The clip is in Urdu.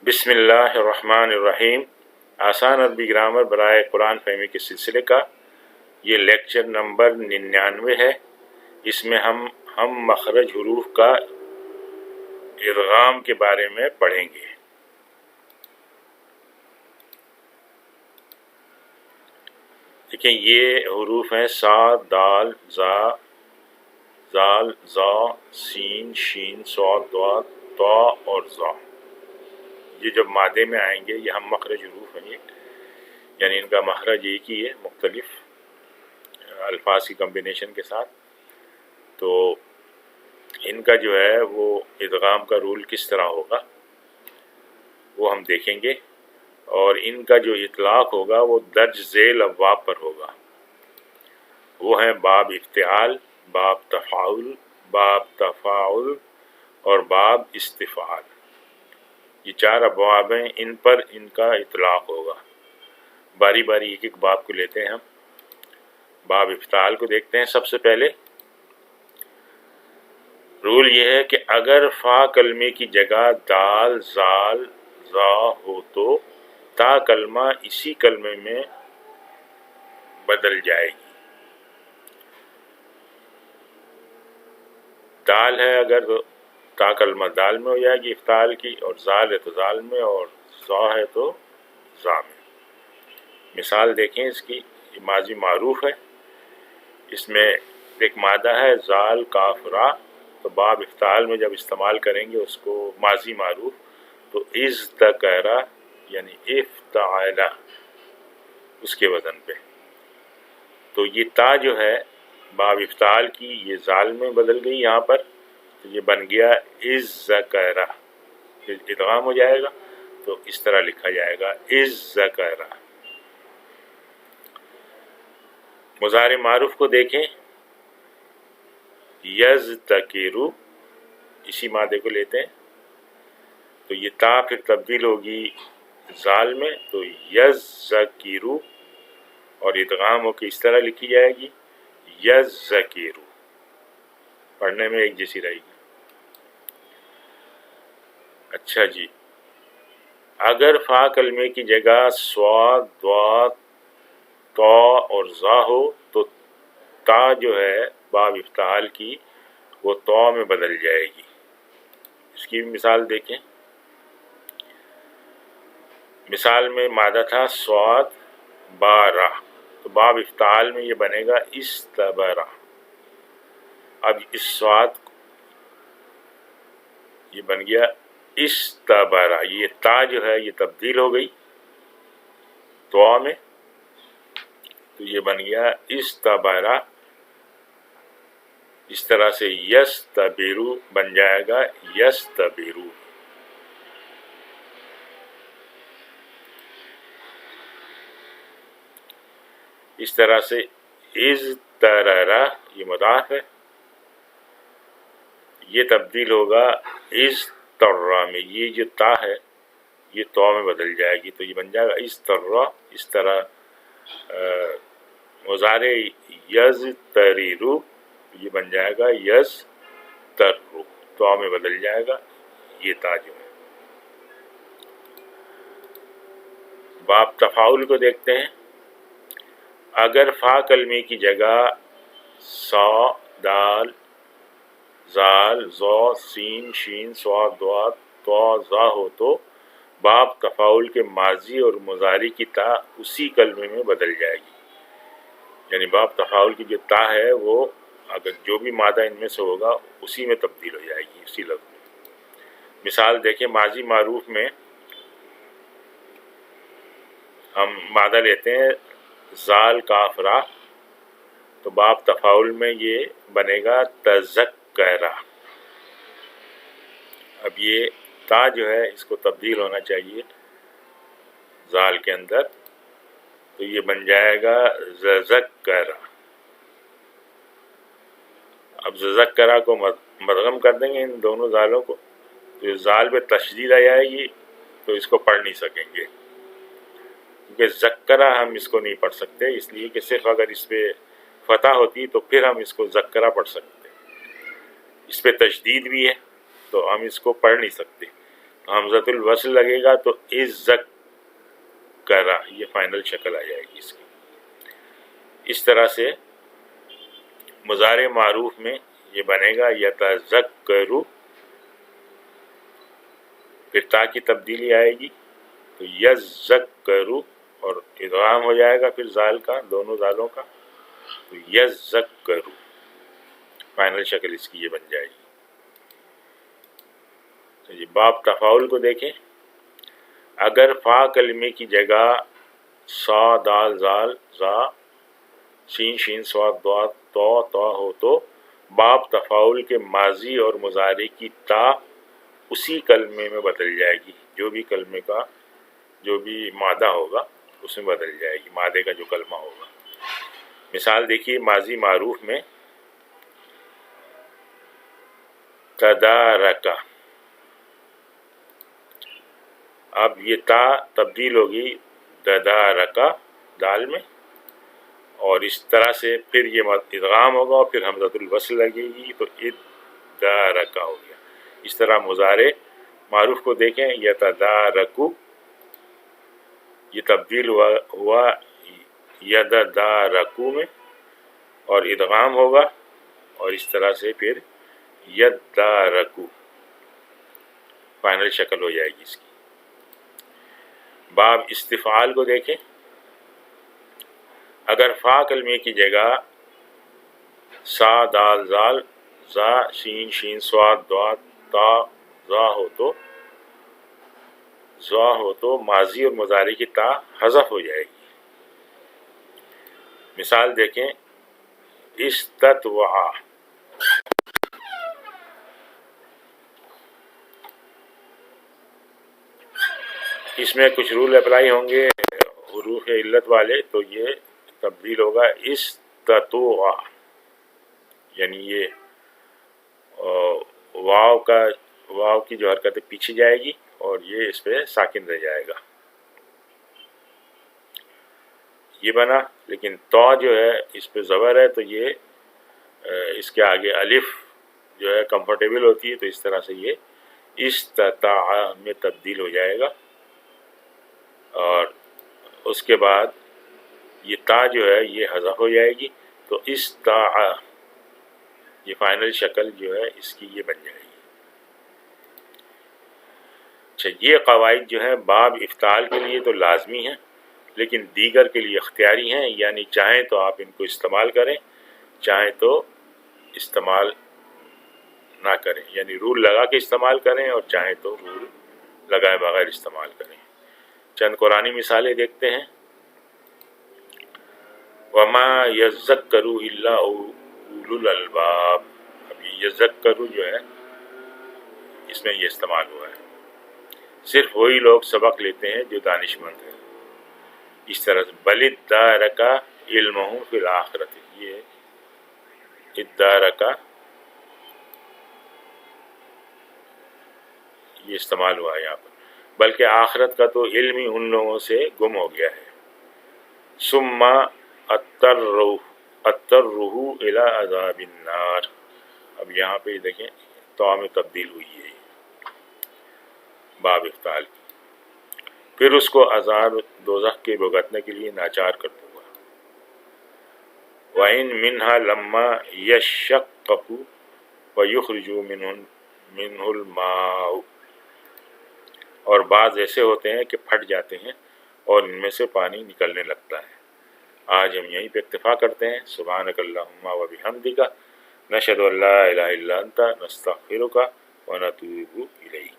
بسم اللہ الرحمن الرحیم۔ آسان عربی گرامر برائے قرآن فہمی کے سلسلے کا یہ لیکچر نمبر 99 ہے۔ اس میں ہم مخرج حروف کا ادغام کے بارے میں پڑھیں گے۔ دیکھیں، یہ حروف ہیں صاد، دال، زا، زال، زا، سین، شین، صاد، ضاد، طا اور ظا۔ یہ جب مادے میں آئیں گے یہ ہم مخرج حروف ہیں، یعنی ان کا مخرج ایک ہی ہے مختلف الفاظ کی کمبینیشن کے ساتھ۔ تو ان کا جو ہے وہ ادغام کا رول کس طرح ہوگا وہ ہم دیکھیں گے، اور ان کا جو اطلاق ہوگا وہ درج ذیل ابواب پر ہوگا۔ وہ ہیں باب افتعال، باب تفاعل، باب تفاعل اور باب استفعال۔ یہ 4 ابواب ہیں، ان پر ان کا اطلاق ہوگا۔ باری باری ایک ایک باب کو لیتے ہیں ہم۔ باب افتعال کو دیکھتے ہیں۔ سب سے پہلے رول یہ ہے کہ اگر فا کلمے کی جگہ دال، زال، زا ہو تو تا کلمہ اسی کلمے میں بدل جائے گی۔ دال ہے اگر تو تا کلمہ دال میں ہو جائے گی افتعال کی، اور زال ہے تو زال میں، اور زا ہے تو زا میں۔ مثال دیکھیں اس کی، یہ ماضی معروف ہے، اس میں ایک مادہ ہے زال کاف را، تو باب افتعال میں جب استعمال کریں گے اس کو ماضی معروف، تو اذتکرا یعنی افتعلا اس کے وزن پہ۔ تو یہ تا جو ہے باب افتعال کی یہ زال میں بدل گئی یہاں پر، تو یہ بن گیا اذکرا۔ ادغام ہو جائے گا تو اس طرح لکھا جائے گا اذکرا۔ مضارع معروف کو دیکھیں، یذتکرو، اسی مادے کو لیتے ہیں، تو یہ تا پھر تبدیل ہوگی زال میں، تو یذکرو، اور ادغام ہو کے اس طرح لکھی جائے گی یذکرو۔ پڑھنے میں ایک جیسی رہے گی۔ اچھا جی، اگر فا کلمے کی جگہ صاد، ضاد، طا اور ظا ہو تو تا جو ہے باب افتعال کی وہ طا میں بدل جائے گی۔ اس کی مثال دیکھیں۔ مثال میں مادہ تھا صاد بارہ، تو باب افتعال میں یہ بنے گا استبرا۔ اب اس صاد یہ بن گیا استبرا، یہ تا جو ہے یہ تبدیل ہو گئی طا میں، تو یہ بن گیا استبرا۔ اس طرح سے یستبرو بن جائے گا یستبرو۔ اس طرح سے اذتررا، یہ مضاف ہے، یہ تبدیل ہوگا اذترا میں، یہ جو تا ہے یہ طا میں بدل جائے گی، تو یہ بن جائے گا اذترا۔ اس طرح مضارع یزتریرو، یہ بن جائے گا یزترو، طا میں بدل جائے گا یہ تا جو ہے۔ باب تفاعل کو دیکھتے ہیں۔ اگر فا کلمے کی جگہ سا، دال، زال، زا، سین، شین، صاد، ضاد، طا، ظا ہو تو باب تفاعل کے ماضی اور مضارع کی تا اسی کلمے میں بدل جائے گی۔ یعنی باب تفاعل کی جو تا ہے وہ اگر جو بھی مادہ ان میں سے ہوگا اسی میں تبدیل ہو جائے گی، اسی لفظ میں۔ مثال دیکھیں، ماضی معروف میں ہم مادہ لیتے ہیں زال کاف را، تو باب تفاعل میں یہ بنے گا تذکرہ۔ اب یہ تا جو ہے اس کو تبدیل ہونا چاہیے زال کے اندر، تو یہ بن جائے گا ذکرہ۔ اب ذکرہ کو مدغم کر دیں گے ان دونوں زالوں کو، تو زال پہ تشدید آ جائے گی، تو اس کو پڑھ نہیں سکیں گے، کیونکہ ذکرہ ہم اس کو نہیں پڑھ سکتے، اس لیے کہ صرف اگر اس پہ فتح ہوتی تو پھر ہم اس کو ذکرہ پڑھ سکتے، اس پہ تشدید بھی ہے تو ہم اس کو پڑھ نہیں سکتے، حمزۃ الوصل لگے گا تو ذکرہ، یہ فائنل شکل آ جائے گی اس کی. اس طرح سے مضارع معروف میں یہ بنے گا یتذکروا، پھر تا کی تبدیلی آئے گی تو یذکروا، اور ادغام ہو جائے گا پھر زال کا، دونوں زالوں کا، تو یذکروا، فائنل شکل اس کی یہ بن جائے گی. تو یہ باب تفاعل کو دیکھیں. اگر فا کلمے کی جگہ صا دال زال زا سین شین صاد ضاد طا طا ہو تو باب تفاعل کے ماضی اور مضارع کی تا اسی کلمے میں بدل جائے گی. جو بھی کلمے کا جو بھی مادہ ہوگا اس میں بدل جائے گی، مادے کا جو کلمہ ہوگا. مثال دیکھیے ماضی معروف میں تدارکا، اب یہ تا تبدیل ہوگی تدارکا دال میں، اور اس طرح سے پھر یہ ادغام ہوگا اور پھر حمزۃ الوصل لگے گی تو ادارکا ہو گیا. اس طرح مضارع معروف کو دیکھیں، یتدارکو، یہ تبدیل ہوا یددارکو میں اور ادغام ہوگا، اور اس طرح سے پھر یدارکو، فائنل شکل ہو جائے گی اس کی. باب استفعال کو دیکھیں. اگر فا کلمے کی جگہ سا دال زال زا سین شین صاد ضاد تا زا ہو تو ماضی اور مضارع کی تا حذف ہو جائے گی. مثال دیکھیں استطوع، اس میں کچھ رول اپلائی ہوں گے حروف علت والے، تو یہ تبدیل ہوگا استطوع، یعنی یہ واو کی جو حرکت پیچھے جائے گی اور یہ اس پہ ساکن رہ جائے گا. یہ بنا، لیکن تو جو ہے اس پہ زبر ہے تو یہ اس کے آگے الف جو ہے کمفرٹیبل ہوتی ہے، تو اس طرح سے یہ استطاع میں تبدیل ہو جائے گا. اور اس کے بعد یہ تا جو ہے یہ حذف ہو جائے گی تو استطاع، یہ فائنل شکل جو ہے اس کی یہ بن جائے گی. اچھا، یہ قواعد جو ہیں باب افتعال کے لیے تو لازمی ہیں، لیکن دیگر کے لیے اختیاری ہیں، یعنی چاہیں تو آپ ان کو استعمال کریں، چاہیں تو استعمال نہ کریں، یعنی رول لگا کے استعمال کریں اور چاہیں تو رول لگائے بغیر استعمال کریں. چند قرآنی مثالیں دیکھتے ہیں. وَمَا يَذَّكَّرُ إِلَّا أُولُو الْأَلْبَابِ، اب یہ یذکرو جو ہے اس میں یہ استعمال ہوا ہے، صرف وہی لوگ سبق لیتے ہیں جو دانش مند ہیں. اس طرح سے بَلِ ادَّارَكَ عِلْمُهُ فِي الْآخِرَةِ، یہ ادَّارَكَ یہ استعمال ہوا ہے یہاں پر، بلکہ آخرت کا تو علم ہی ان لوگوں سے گم ہو گیا ہے. ثم اضطروا الى عذاب النار، اب یہاں پہ دیکھیں تو میں تبدیل ہوئی ہے باب افتعال کی. پھر اس کو عذاب دوزخ کے بھگتنے کے لیے ناچار کر دوں گا. وَإِن مِّنْهَا لَمَّا يَشَّقَّقُ وَيُخْرِجُ مِنْهُ الْمَاءُ، اور بعض ایسے ہوتے ہیں کہ پھٹ جاتے ہیں اور ان میں سے پانی نکلنے لگتا ہے. آج ہم یہیں پہ اکتفا کرتے ہیں. سبحانک اللہم و بحمدک، نشہد ان لا الہ الا انت، نستغفرک و نتوب الیک.